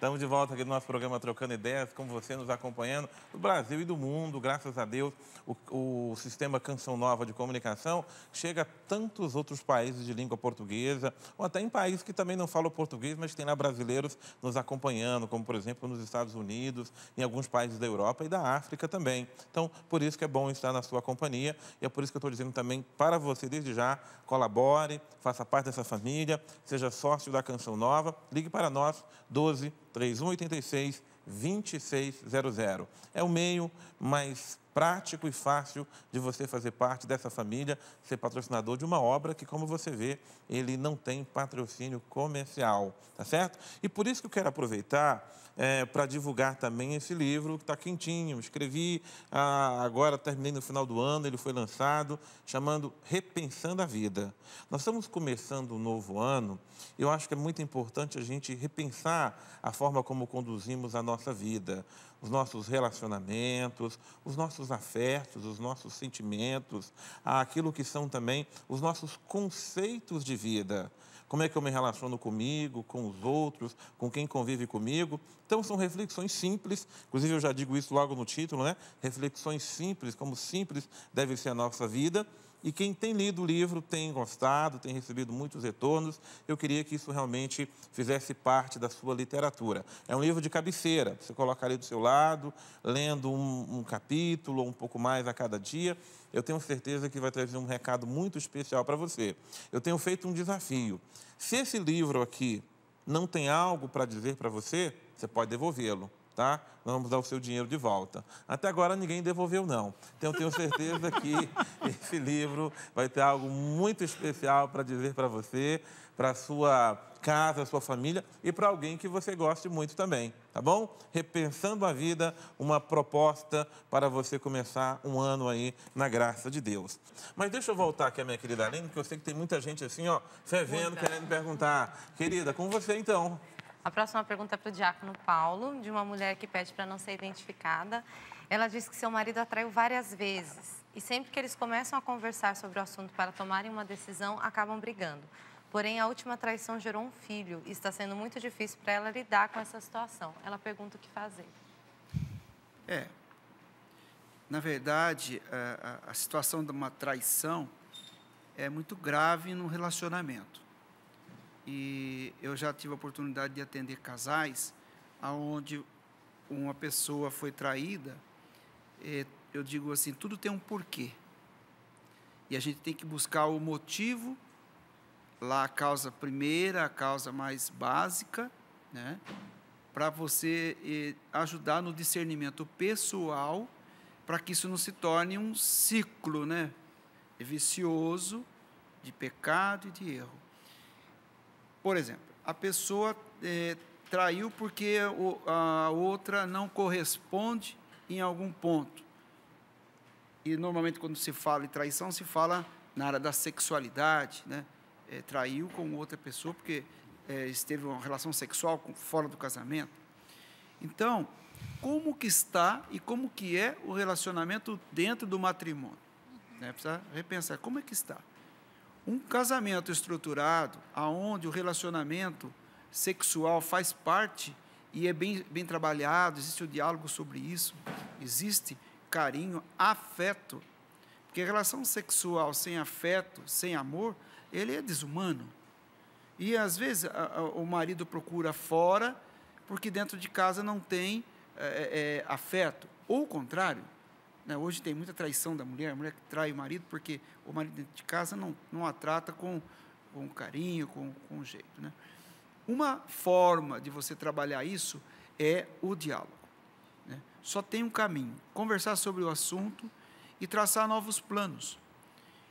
Estamos de volta aqui no nosso programa Trocando Ideias, com você nos acompanhando do Brasil e do mundo. Graças a Deus, o sistema Canção Nova de comunicação chega a tantos outros países de língua portuguesa, ou até em países que também não falam português, mas tem lá brasileiros nos acompanhando, como, por exemplo, nos Estados Unidos, em alguns países da Europa e da África também. Então, por isso que é bom estar na sua companhia, e é por isso que eu estou dizendo também para você, desde já, colabore, faça parte dessa família, seja sócio da Canção Nova, ligue para nós, 12 3186 2600. É o meio mais prático e fácil de você fazer parte dessa família, ser patrocinador de uma obra que, como você vê, ele não tem patrocínio comercial, tá certo? E por isso que eu quero aproveitar para divulgar também esse livro que está quentinho. Escrevi, agora terminei no final do ano, ele foi lançado, chamando Repensando a Vida. Nós estamos começando um novo ano e eu acho que é muito importante a gente repensar a forma como conduzimos a nossa vida, os nossos relacionamentos, os nossos afetos, os nossos sentimentos, aquilo que são também os nossos conceitos de vida. Como é que eu me relaciono comigo, com os outros, com quem convive comigo. Então, são reflexões simples, inclusive eu já digo isso logo no título, né? Reflexões simples, como simples deve ser a nossa vida. E quem tem lido o livro tem gostado, tem recebido muitos retornos. Eu queria que isso realmente fizesse parte da sua literatura. É um livro de cabeceira, você coloca ali do seu lado, lendo um capítulo ou um pouco mais a cada dia. Eu tenho certeza que vai trazer um recado muito especial para você. Eu tenho feito um desafio. Se esse livro aqui não tem algo para dizer para você, você pode devolvê-lo. Tá? Nós vamos dar o seu dinheiro de volta. Até agora ninguém devolveu, não. Então eu tenho certeza que esse livro vai ter algo muito especial para dizer para você, para a sua casa, a sua família e para alguém que você goste muito também, tá bom? Repensando a Vida, uma proposta para você começar um ano aí na graça de Deus. Mas deixa eu voltar aqui a minha querida Aline, porque eu sei que tem muita gente assim, ó, fervendo, querendo perguntar. Querida, com você então. A próxima pergunta é para o diácono Paulo, de uma mulher que pede para não ser identificada. Ela diz que seu marido a traiu várias vezes e sempre que eles começam a conversar sobre o assunto para tomarem uma decisão, acabam brigando. Porém, a última traição gerou um filho e está sendo muito difícil para ela lidar com essa situação. Ela pergunta o que fazer. Na verdade, a situação de uma traição é muito grave no relacionamento. E eu já tive a oportunidade de atender casais onde uma pessoa foi traída. Eu digo assim, tudo tem um porquê. E a gente tem que buscar o motivo, lá a causa primeira, a causa mais básica, né? Para você ajudar no discernimento pessoal, para que isso não se torne um ciclo, né? Vicioso de pecado e de erro. Por exemplo, a pessoa traiu porque a outra não corresponde em algum ponto. E normalmente quando se fala em traição, se fala na área da sexualidade, né? Traiu com outra pessoa porque esteve uma relação sexual fora do casamento. Então, como que está e como que é o relacionamento dentro do matrimônio? Né? Precisa repensar, como é que está? Um casamento estruturado, onde o relacionamento sexual faz parte e é bem trabalhado, existe o diálogo sobre isso, existe carinho, afeto, porque a relação sexual sem afeto, sem amor, ele é desumano. E, às vezes, o marido procura fora, porque dentro de casa não tem afeto, ou o contrário. Hoje tem muita traição da mulher, a mulher que trai o marido porque o marido dentro de casa não a trata com carinho, com jeito. Né? Uma forma de você trabalhar isso é o diálogo. Né? Só tem um caminho, conversar sobre o assunto e traçar novos planos.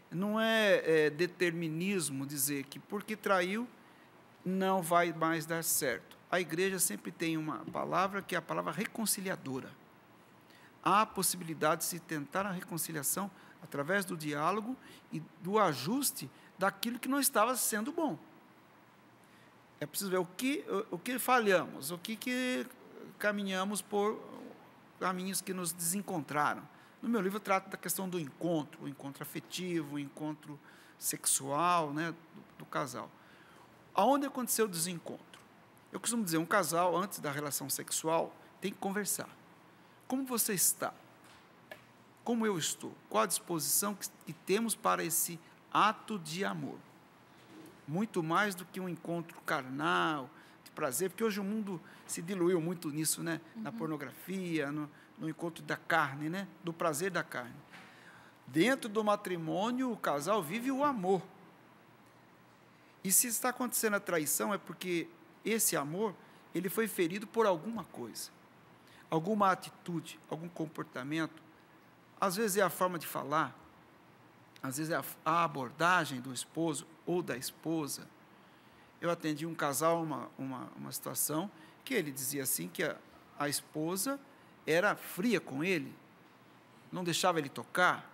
Não é determinismo dizer que porque traiu não vai mais dar certo. A igreja sempre tem uma palavra que é a palavra reconciliadora. Há a possibilidade de se tentar a reconciliação através do diálogo e do ajuste daquilo que não estava sendo bom. É preciso ver o que falhamos, o que caminhamos por caminhos que nos desencontraram. No meu livro eu trato da questão do encontro, o encontro afetivo, o encontro sexual, né, do casal. Aonde aconteceu o desencontro? Eu costumo dizer, um casal, antes da relação sexual, tem que conversar. Como você está? Como eu estou? Qual a disposição que temos para esse ato de amor? Muito mais do que um encontro carnal, de prazer, porque hoje o mundo se diluiu muito nisso, né? Na pornografia, no encontro da carne, né? Do prazer da carne. Dentro do matrimônio, o casal vive o amor. E se está acontecendo a traição, é porque esse amor, ele foi ferido por alguma coisa, alguma atitude, algum comportamento. Às vezes é a forma de falar, às vezes é a abordagem do esposo ou da esposa. Eu atendi um casal, uma situação, que ele dizia assim, que a esposa era fria com ele, não deixava ele tocar,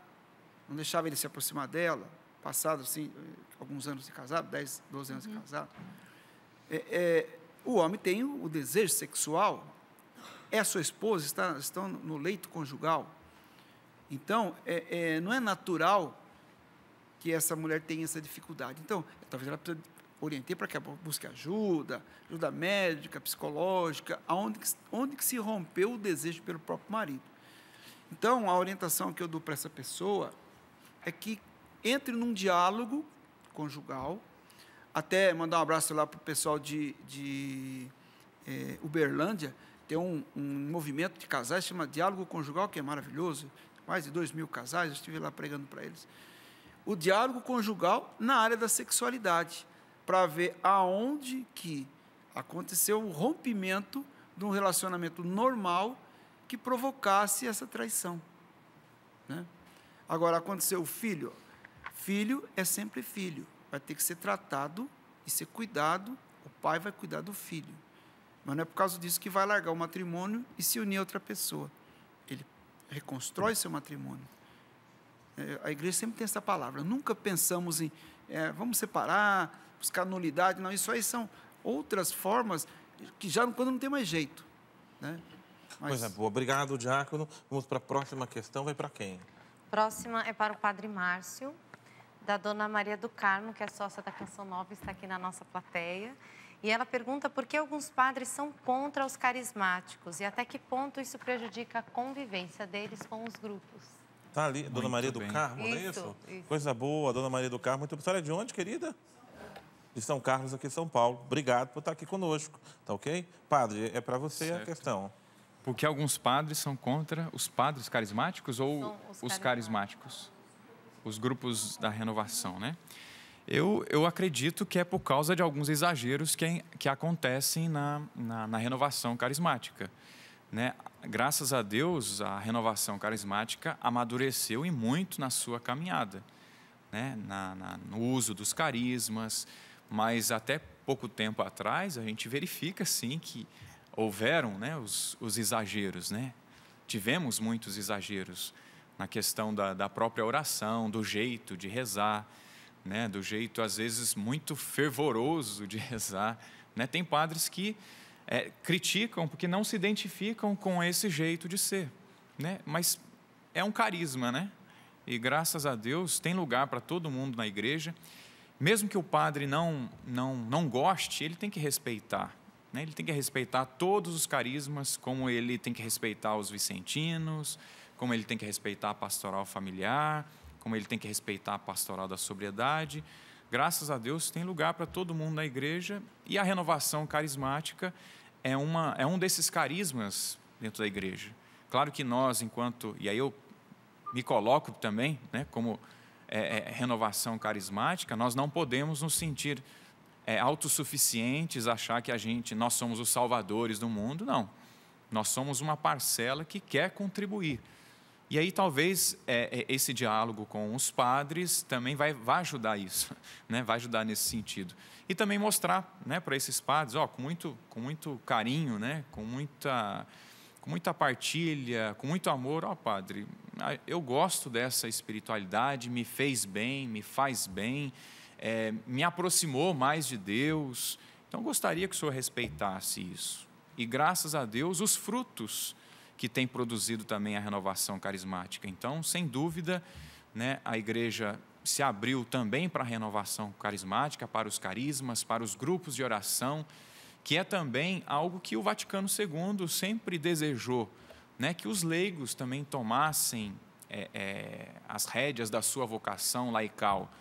não deixava ele se aproximar dela, passado assim, alguns anos de casado, 10, 12 anos de casado. O homem tem o desejo sexual, é a sua esposa, estão no leito conjugal. Então, não é natural que essa mulher tenha essa dificuldade. Então, talvez ela precise orientar para que ela busque ajuda médica, psicológica, onde que se rompeu o desejo pelo próprio marido. Então, a orientação que eu dou para essa pessoa é que entre num diálogo conjugal, até mandar um abraço lá para o pessoal de Uberlândia, tem um movimento de casais, chama Diálogo Conjugal, que é maravilhoso, mais de 2.000 casais, eu estive lá pregando para eles. O diálogo conjugal na área da sexualidade, para ver aonde que aconteceu o rompimento de um relacionamento normal que provocasse essa traição, né? Agora, aconteceu o filho. Filho é sempre filho, vai ter que ser tratado e ser cuidado, o pai vai cuidar do filho. Mas não é por causa disso que vai largar o matrimônio e se unir a outra pessoa. Ele reconstrói seu matrimônio. A igreja sempre tem essa palavra. Nunca pensamos em, vamos separar, buscar nulidade. Não, isso aí são outras formas que já quando não tem mais jeito, né? Pois é, obrigado, diácono. Vamos para a próxima questão. Vai para quem? Próxima é para o Padre Márcio, da Dona Maria do Carmo, que é sócia da Canção Nova, está aqui na nossa plateia. E ela pergunta por que alguns padres são contra os carismáticos e até que ponto isso prejudica a convivência deles com os grupos. Está ali, Dona Maria do Carmo, não é isso? Coisa boa, Dona Maria do Carmo. Muito história de onde, querida? De São Carlos, aqui em São Paulo. Obrigado por estar aqui conosco, tá ok? Padre, é para você a questão. Porque alguns padres são contra os padres carismáticos ou os carismáticos? Os grupos da renovação, né? Eu acredito que é por causa de alguns exageros que acontecem na renovação carismática, né? Graças a Deus, a renovação carismática amadureceu e muito na sua caminhada, né? No uso dos carismas, mas até pouco tempo atrás a gente verifica, sim, que houveram, né, os exageros, né? Tivemos muitos exageros na questão da própria oração, do jeito de rezar, né, do jeito, às vezes, muito fervoroso de rezar, né? Tem padres que criticam porque não se identificam com esse jeito de ser, né? Mas é um carisma, né? E, graças a Deus, tem lugar para todo mundo na igreja. Mesmo que o padre não goste, ele tem que respeitar, né? Ele tem que respeitar todos os carismas, como ele tem que respeitar os vicentinos, como ele tem que respeitar a pastoral familiar, como ele tem que respeitar a pastoral da sobriedade. Graças a Deus, tem lugar para todo mundo na igreja, e a renovação carismática é um desses carismas dentro da igreja. Claro que nós, e aí eu me coloco também, né, como renovação carismática, nós não podemos nos sentir autossuficientes, achar que nós somos os salvadores do mundo. Não, nós somos uma parcela que quer contribuir. E aí talvez esse diálogo com os padres também vai ajudar isso, né? Vai ajudar nesse sentido. E também mostrar, né, para esses padres, com muito carinho, né, com muita partilha, com muito amor, padre, eu gosto dessa espiritualidade, me fez bem, me faz bem, me aproximou mais de Deus. Então, gostaria que o senhor respeitasse isso. E, graças a Deus, os frutos que tem produzido também a renovação carismática. Então, sem dúvida, né, a igreja se abriu também para a renovação carismática, para os carismas, para os grupos de oração, que é também algo que o Vaticano II sempre desejou, né? Que os leigos também tomassem as rédeas da sua vocação laical,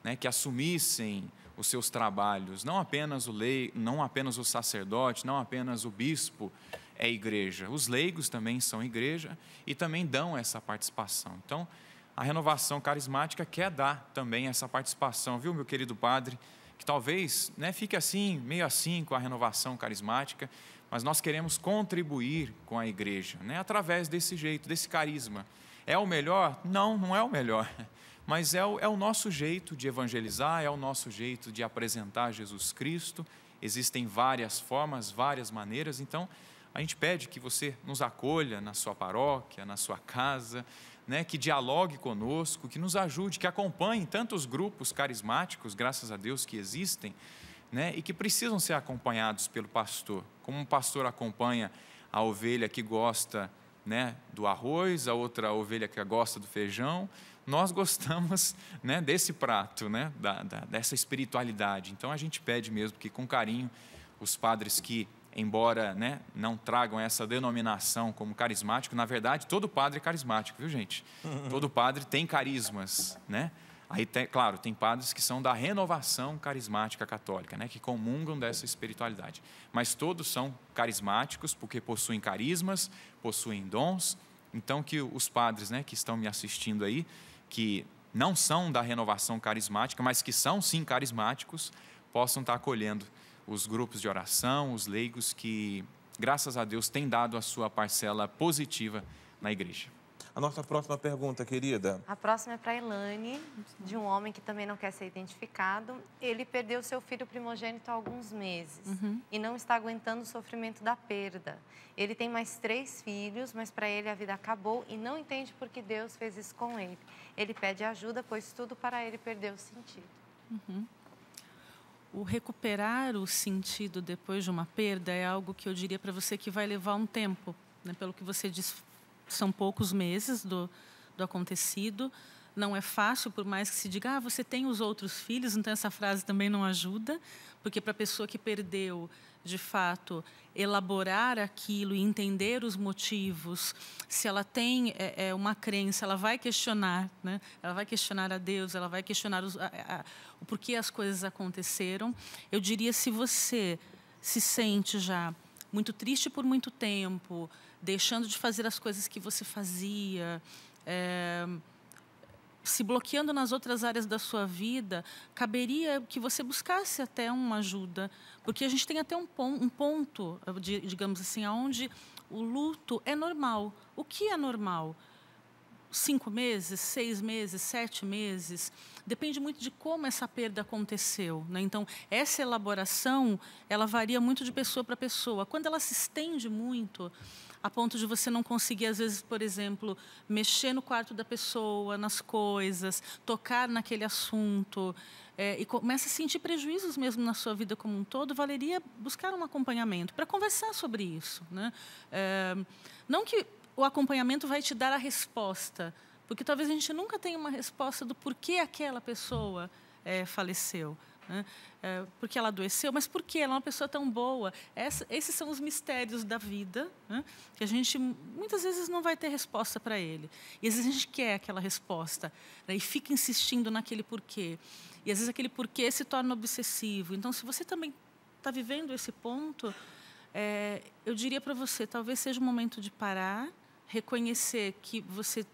né? Que assumissem os seus trabalhos, não apenas não apenas o sacerdote, não apenas o bispo é igreja, os leigos também são igreja e também dão essa participação. Então, a renovação carismática quer dar também essa participação, viu, meu querido padre? Que talvez, né, fique assim, meio assim com a renovação carismática, mas nós queremos contribuir com a igreja, né, através desse jeito, desse carisma. É o melhor? Não, não é o melhor, mas é o nosso jeito de evangelizar, é o nosso jeito de apresentar Jesus Cristo. Existem várias formas, várias maneiras, então a gente pede que você nos acolha na sua paróquia, na sua casa, né, que dialogue conosco, que nos ajude, que acompanhe tantos grupos carismáticos, graças a Deus que existem, né, e que precisam ser acompanhados pelo pastor. Como um pastor acompanha a ovelha que gosta, né, do arroz, a outra ovelha que gosta do feijão, nós gostamos, né, desse prato, né, dessa espiritualidade. Então a gente pede mesmo que com carinho os padres que, embora, né, não tragam essa denominação como carismático, na verdade, todo padre é carismático, viu, gente? Todo padre tem carismas, né? Aí, claro, tem padres que são da renovação carismática católica, né, que comungam dessa espiritualidade. Mas todos são carismáticos porque possuem carismas, possuem dons. Então, que os padres, né, que estão me assistindo aí, que não são da renovação carismática, mas que são, sim, carismáticos, possam estar acolhendo os grupos de oração, os leigos que, graças a Deus, têm dado a sua parcela positiva na igreja. A nossa próxima pergunta, querida. A próxima é para a Elaine, de um homem que também não quer ser identificado. Ele perdeu seu filho primogênito há alguns meses e não está aguentando o sofrimento da perda. Ele tem mais 3 filhos, mas para ele a vida acabou e não entende por que Deus fez isso com ele. Ele pede ajuda, pois tudo para ele perdeu o sentido. O recuperar o sentido depois de uma perda é algo que eu diria para você que vai levar um tempo, né? Pelo que você disse, são poucos meses do acontecido. Não é fácil, por mais que se diga, você tem os outros filhos, então essa frase também não ajuda, porque para a pessoa que perdeu, de fato, elaborar aquilo e entender os motivos, se ela tem uma crença, ela vai questionar, né? Ela vai questionar a Deus, ela vai questionar o porquê as coisas aconteceram. Eu diria, se você se sente já muito triste por muito tempo, deixando de fazer as coisas que você fazia, se bloqueando nas outras áreas da sua vida, caberia que você buscasse até uma ajuda, porque a gente tem até um ponto, digamos assim, onde o luto é normal. O que é normal? 5 meses, 6 meses, 7 meses, depende muito de como essa perda aconteceu, né? Então, essa elaboração, ela varia muito de pessoa para pessoa. Quando ela se estende muito, a ponto de você não conseguir, às vezes, por exemplo, mexer no quarto da pessoa, nas coisas, tocar naquele assunto, e começa a sentir prejuízos mesmo na sua vida como um todo, valeria buscar um acompanhamento para conversar sobre isso, né? Não que o acompanhamento vai te dar a resposta, porque talvez a gente nunca tenha uma resposta do porquê aquela pessoa faleceu, né? Porque ela adoeceu, mas por que ela é uma pessoa tão boa? Esses são os mistérios da vida, né? Que a gente muitas vezes não vai ter resposta para ele. E às vezes a gente quer aquela resposta, né? E fica insistindo naquele porquê. E às vezes aquele porquê se torna obsessivo. Então, se você também está vivendo esse ponto, eu diria para você, talvez seja o momento de parar, reconhecer que você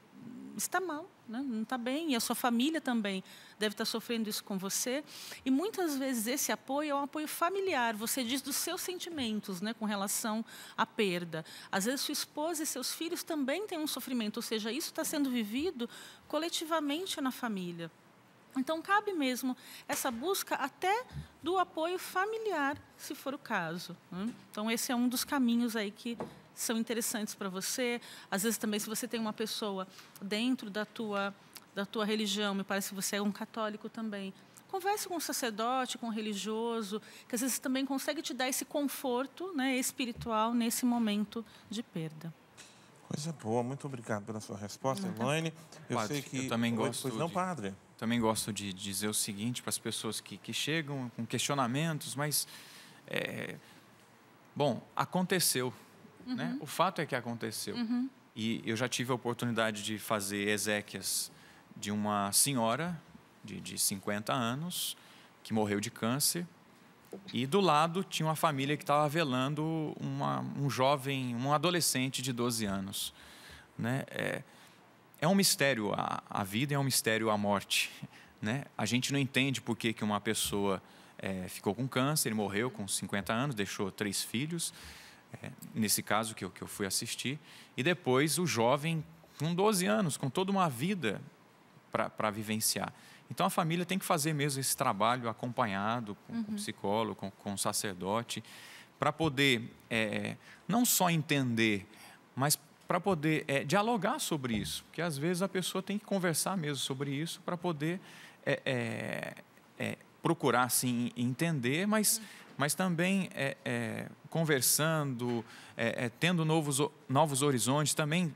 está mal, né? Não está bem, e a sua família também deve estar sofrendo isso com você. E muitas vezes esse apoio é um apoio familiar, você diz dos seus sentimentos, né, com relação à perda. Às vezes sua esposa e seus filhos também têm um sofrimento, ou seja, isso está sendo vivido coletivamente na família. Então, cabe mesmo essa busca até do apoio familiar, se for o caso, né? Então, esse é um dos caminhos aí que são interessantes para você. Às vezes, também, se você tem uma pessoa dentro da tua religião, me parece que você é um católico também, converse com um sacerdote, com um religioso, que às vezes também consegue te dar esse conforto, né, espiritual nesse momento de perda. Coisa boa, muito obrigado pela sua resposta, Elaine. Padre, eu também gosto padre. Também gosto de dizer o seguinte para as pessoas que chegam com questionamentos, mas Bom, aconteceu, né? O fato é que aconteceu. E eu já tive a oportunidade de fazer exéquias de uma senhora de 50 anos que morreu de câncer. E do lado tinha uma família que estava velando um jovem, um adolescente de 12 anos. Né? É um mistério a vida, é um mistério a morte. Né? A gente não entende por que uma pessoa ficou com câncer, ele morreu com 50 anos, deixou 3 filhos, nesse caso que eu fui assistir. E depois o jovem com 12 anos, com toda uma vida para vivenciar. Então, a família tem que fazer mesmo esse trabalho acompanhado com o psicólogo, com o sacerdote, para poder não só entender, mas para poder dialogar sobre isso. Porque, às vezes, a pessoa tem que conversar mesmo sobre isso para poder procurar, assim, entender, mas também conversando, tendo novos horizontes, também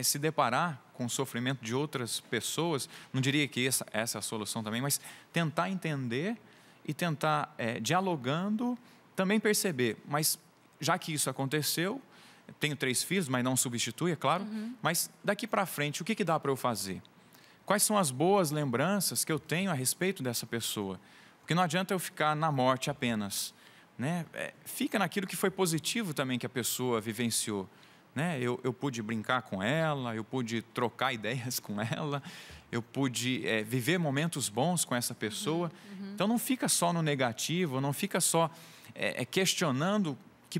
se deparar com o sofrimento de outras pessoas. Não diria que essa é a solução também, mas tentar entender e tentar, dialogando, também perceber. Mas, já que isso aconteceu, tenho 3 filhos, mas não substitui, é claro, mas daqui para frente, o que dá para eu fazer? Quais são as boas lembranças que eu tenho a respeito dessa pessoa? Porque não adianta eu ficar na morte apenas. Né? Fica naquilo que foi positivo também que a pessoa vivenciou. Né? Eu pude brincar com ela, eu pude trocar ideias com ela, eu pude viver momentos bons com essa pessoa. Então, não fica só no negativo, não fica só questionando,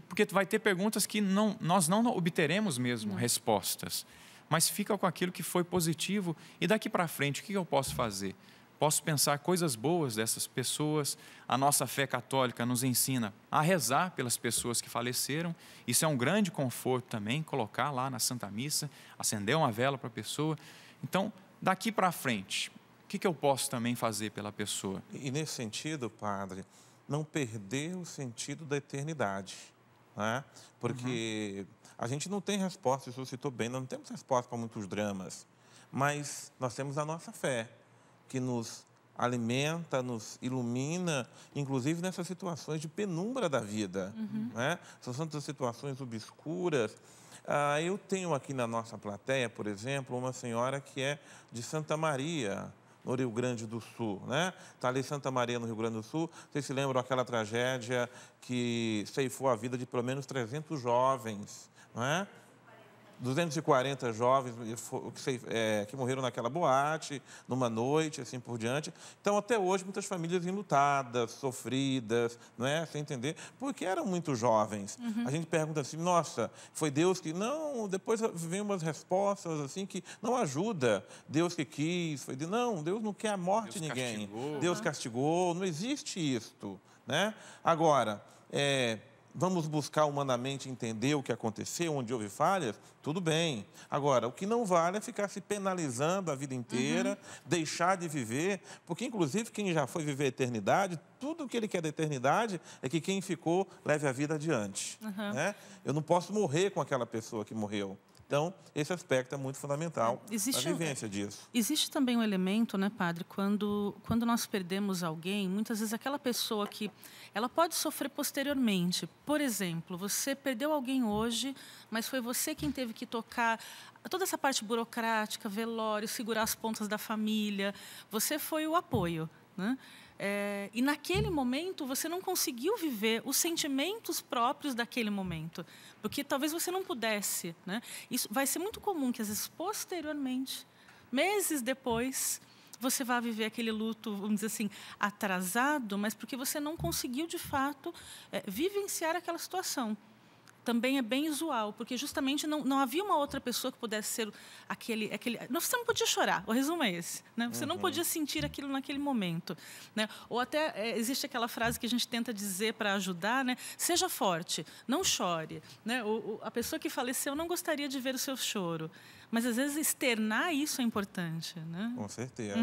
porque vai ter perguntas que nós não obteremos mesmo respostas, mas fica com aquilo que foi positivo. E daqui para frente, o que eu posso fazer? Posso pensar coisas boas dessas pessoas. A nossa fé católica nos ensina a rezar pelas pessoas que faleceram. Isso é um grande conforto também, colocar lá na Santa Missa, acender uma vela para a pessoa. Então, daqui para frente, o que eu posso também fazer pela pessoa? E nesse sentido, padre, não perder o sentido da eternidade. Né? Porque a gente não tem resposta, isso citou bem, nós não temos resposta para muitos dramas, mas nós temos a nossa fé, que nos alimenta, nos ilumina, inclusive nessas situações de penumbra da vida. Né? São tantas situações obscuras. Eu tenho aqui na nossa plateia, por exemplo, uma senhora que é de Santa Maria, no Rio Grande do Sul. Né? Está ali Santa Maria, no Rio Grande do Sul. Vocês se lembram aquela tragédia que ceifou a vida de pelo menos 300 jovens, não é? 240 jovens que morreram naquela boate, numa noite, assim por diante. Então, até hoje, muitas famílias enlutadas, sofridas, não é? Sem entender, porque eram muito jovens. A gente pergunta assim, nossa, foi Deus que... Não, depois vem umas respostas assim que não ajuda. Deus que quis, não, Deus não quer a morte de ninguém. Deus castigou, não existe isto, né? Agora, vamos buscar humanamente entender o que aconteceu, onde houve falhas, tudo bem. Agora, o que não vale é ficar se penalizando a vida inteira, deixar de viver, porque, inclusive, quem já foi viver a eternidade, tudo o que ele quer da eternidade é que quem ficou leve a vida adiante. Né? Eu não posso morrer com aquela pessoa que morreu. Então, esse aspecto é muito fundamental na vivência disso. Existe também um elemento, né, padre, quando nós perdemos alguém, muitas vezes aquela pessoa que ela pode sofrer posteriormente. Por exemplo, você perdeu alguém hoje, mas foi você quem teve que tocar toda essa parte burocrática, velório, segurar as pontas da família. Você foi o apoio, né? E naquele momento você não conseguiu viver os sentimentos próprios daquele momento, porque talvez você não pudesse, né? Isso vai ser muito comum que às vezes posteriormente, meses depois, você vai viver aquele luto, vamos dizer assim, atrasado, mas porque você não conseguiu de fato vivenciar aquela situação. Também é bem usual, porque justamente não havia uma outra pessoa que pudesse ser aquele... Você não podia chorar, o resumo é esse. Né? Você não podia sentir aquilo naquele momento. Né? Ou até existe aquela frase que a gente tenta dizer para ajudar, né? Seja forte, não chore. Né? A pessoa que faleceu não gostaria de ver o seu choro. Mas, às vezes, externar isso é importante. Né? Com certeza.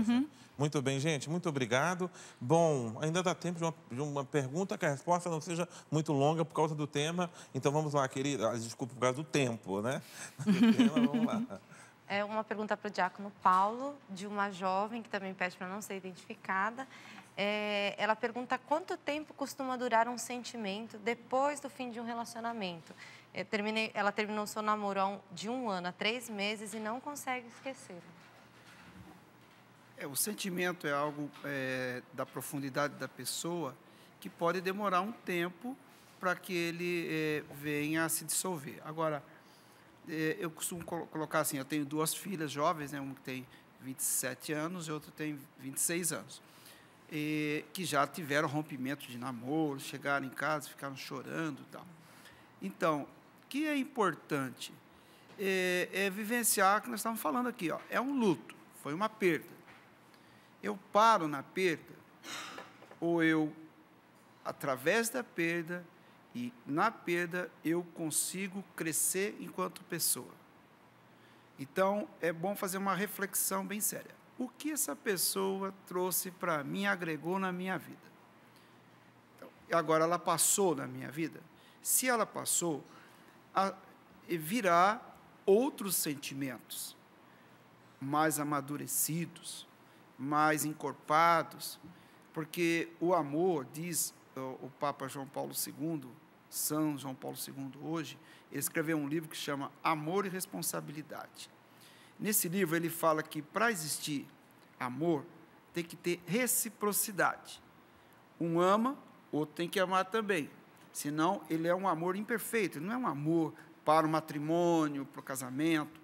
Muito bem, gente. Muito obrigado. Bom, ainda dá tempo de uma pergunta que a resposta não seja muito longa por causa do tema. Então, vamos lá, querida. Desculpa, por causa do tempo, né? Vamos lá. É uma pergunta para o diácono Paulo, de uma jovem que também pede para não ser identificada. Ela pergunta quanto tempo costuma durar um sentimento depois do fim de um relacionamento. Ela terminou seu namoro de 1 ano, há 3 meses, e não consegue esquecer. O sentimento é algo da profundidade da pessoa que pode demorar um tempo para que ele venha a se dissolver. Agora, eu costumo colocar assim, eu tenho 2 filhas jovens, né, uma que tem 27 anos e outra tem 26 anos, que já tiveram rompimento de namoro, chegaram em casa, ficaram chorando e tal. Então, o que é importante é vivenciar o que nós estamos falando aqui. É um luto, foi uma perda. Eu paro na perda, ou eu, através da perda, e na perda eu consigo crescer enquanto pessoa. Então, é bom fazer uma reflexão bem séria. O que essa pessoa trouxe para mim, agregou na minha vida? Então, agora, ela passou na minha vida? Se ela passou, virá outros sentimentos mais amadurecidos, mais encorpados, porque o amor, diz o Papa João Paulo II, São João Paulo II hoje, ele escreveu um livro que chama Amor e Responsabilidade. Nesse livro ele fala que para existir amor tem que ter reciprocidade. Um ama, outro tem que amar também. Senão ele é um amor imperfeito, ele não é um amor para o matrimônio, para o casamento.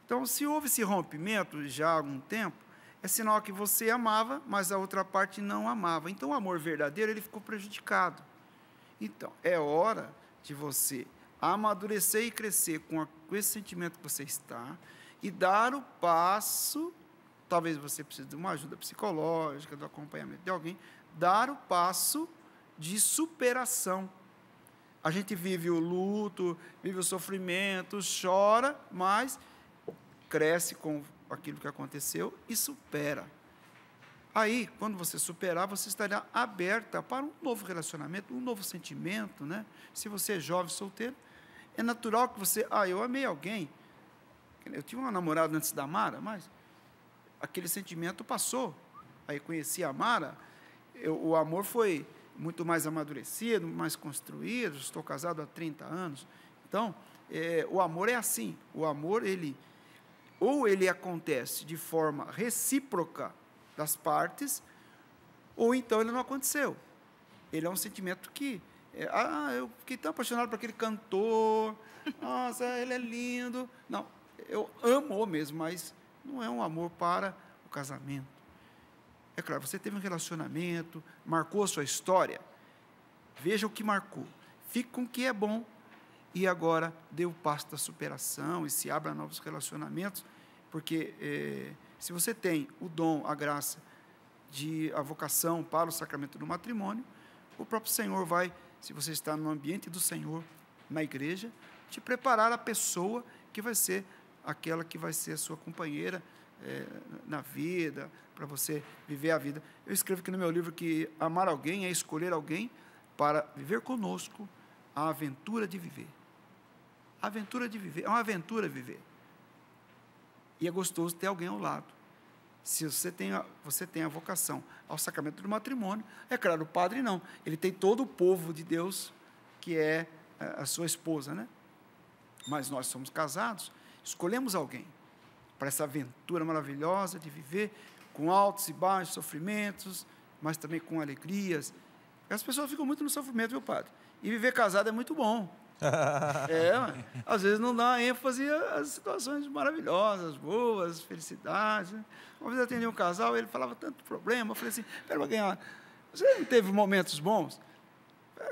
Então, se houve esse rompimento já há algum tempo, é sinal que você amava, mas a outra parte não amava. Então, o amor verdadeiro ele ficou prejudicado. Então, é hora de você amadurecer e crescer com esse sentimento que você está e dar o passo, talvez você precise de uma ajuda psicológica, do acompanhamento de alguém, dar o passo de superação. A gente vive o luto, vive o sofrimento, chora, mas cresce com aquilo que aconteceu e supera. Aí, quando você superar, você estará aberta para um novo relacionamento, um novo sentimento, né? Se você é jovem, solteiro, é natural que você... eu amei alguém. Eu tinha uma namorada antes da Mara, mas aquele sentimento passou. Aí conheci a Mara, o amor foi muito mais amadurecido, mais construído, estou casado há 30 anos. Então, o amor é assim. O amor, ou ele acontece de forma recíproca das partes, ou então ele não aconteceu. Ele é um sentimento que... eu fiquei tão apaixonado por aquele cantor, nossa, ele é lindo. Não, eu amo mesmo, mas não é um amor para o casamento. É claro, você teve um relacionamento, marcou a sua história, veja o que marcou, fique com o que é bom, e agora dê o passo da superação e se abra a novos relacionamentos, porque se você tem o dom, a graça, a vocação para o sacramento do matrimônio, o próprio Senhor vai, se você está no ambiente do Senhor, na igreja, te preparar a pessoa que vai ser aquela que vai ser a sua companheira na vida, para você viver a vida. Eu escrevo aqui no meu livro que amar alguém é escolher alguém para viver conosco a aventura de viver. A aventura de viver, é uma aventura viver. E é gostoso ter alguém ao lado. Se você tem a vocação ao sacramento do matrimônio, é claro, o padre não. Ele tem todo o povo de Deus, que é a sua esposa, né? Mas nós somos casados, escolhemos alguém para essa aventura maravilhosa de viver com altos e baixos, sofrimentos, mas também com alegrias. As pessoas ficam muito no sofrimento, viu, padre? E viver casado é muito bom. Às vezes não dá ênfase às situações maravilhosas, boas, felicidades. Né? Uma vez eu atendi um casal, ele falava tanto problema, eu falei assim, pera alguém, você não teve momentos bons?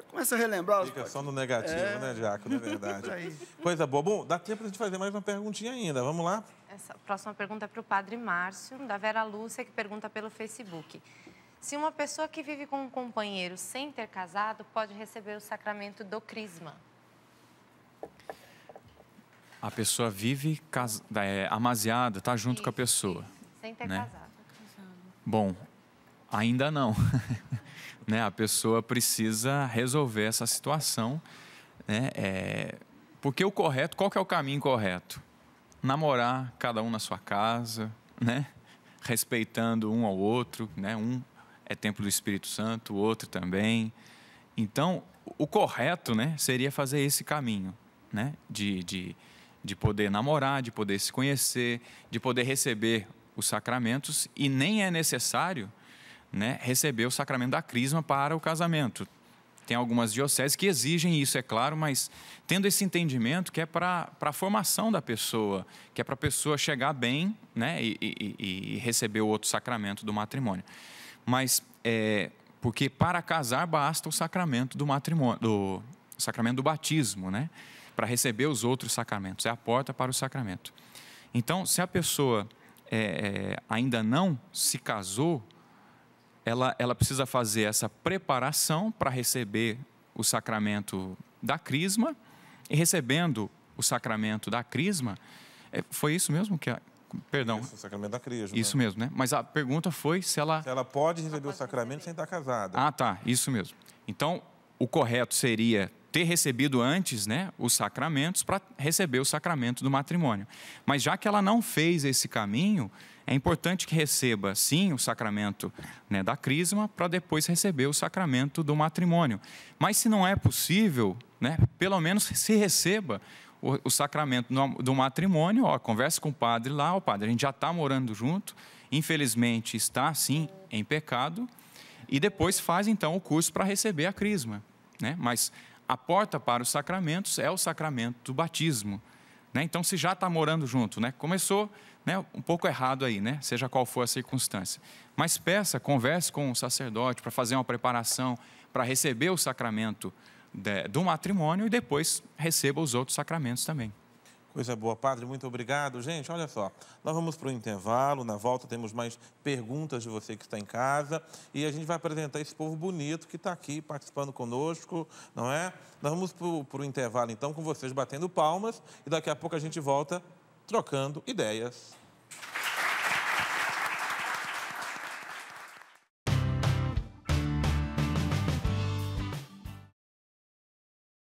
Começa a relembrar. Fica só no negativo, né, Diácono, é verdade. Coisa boa. Bom, dá tempo de a gente fazer mais uma perguntinha ainda, vamos lá? Essa próxima pergunta é para o Padre Márcio, da Vera Lúcia, que pergunta pelo Facebook. Se uma pessoa que vive com um companheiro sem ter casado pode receber o sacramento do crisma? A pessoa vive amaziada, está junto com a pessoa. Sem ter casado. Bom, ainda não. Né? A pessoa precisa resolver essa situação. Né? Porque o correto, qual que é o caminho correto? Namorar, cada um na sua casa, né? Respeitando um ao outro, né? é templo do Espírito Santo, o outro também. Então, o correto, né, seria fazer esse caminho, né, de poder namorar, de poder se conhecer, de poder receber os sacramentos, e nem é necessário, né, receber o sacramento da crisma para o casamento. Tem algumas dioceses que exigem isso, é claro, mas tendo esse entendimento que é para a formação da pessoa, que é para a pessoa chegar bem, né, e receber o outro sacramento do matrimônio. Mas, porque para casar basta o sacramento do matrimônio, o sacramento do batismo, né, para receber os outros sacramentos, é a porta para o sacramento. Então, se a pessoa ainda não se casou, ela precisa fazer essa preparação para receber o sacramento da crisma, e recebendo o sacramento da crisma, foi isso mesmo que... Perdão. Isso, o sacramento da crisma. Isso mesmo, né? Mas a pergunta foi se ela... Se ela pode receber o sacramento sem estar casada. Ah, tá, isso mesmo. Então, o correto seria ter recebido antes, né, os sacramentos para receber o sacramento do matrimônio. Mas já que ela não fez esse caminho, é importante que receba, sim, o sacramento, né, da crisma, para depois receber o sacramento do matrimônio. Mas se não é possível, né, pelo menos se receba o sacramento do matrimônio. Converse com o padre lá, o padre, a gente já está morando junto, infelizmente está, sim, em pecado, e depois faz, então, o curso para receber a crisma, né? Mas a porta para os sacramentos é o sacramento do batismo, né? Então, se já está morando junto, né, começou, né, um pouco errado aí, né, seja qual for a circunstância. Mas peça, converse com o sacerdote para fazer uma preparação para receber o sacramento do matrimônio, e depois receba os outros sacramentos também. Coisa boa, padre, muito obrigado. Gente, olha só, nós vamos para o intervalo, na volta temos mais perguntas de você que está em casa, e a gente vai apresentar esse povo bonito que está aqui participando conosco, não é? Nós vamos para o intervalo, então, com vocês batendo palmas, e daqui a pouco a gente volta trocando ideias.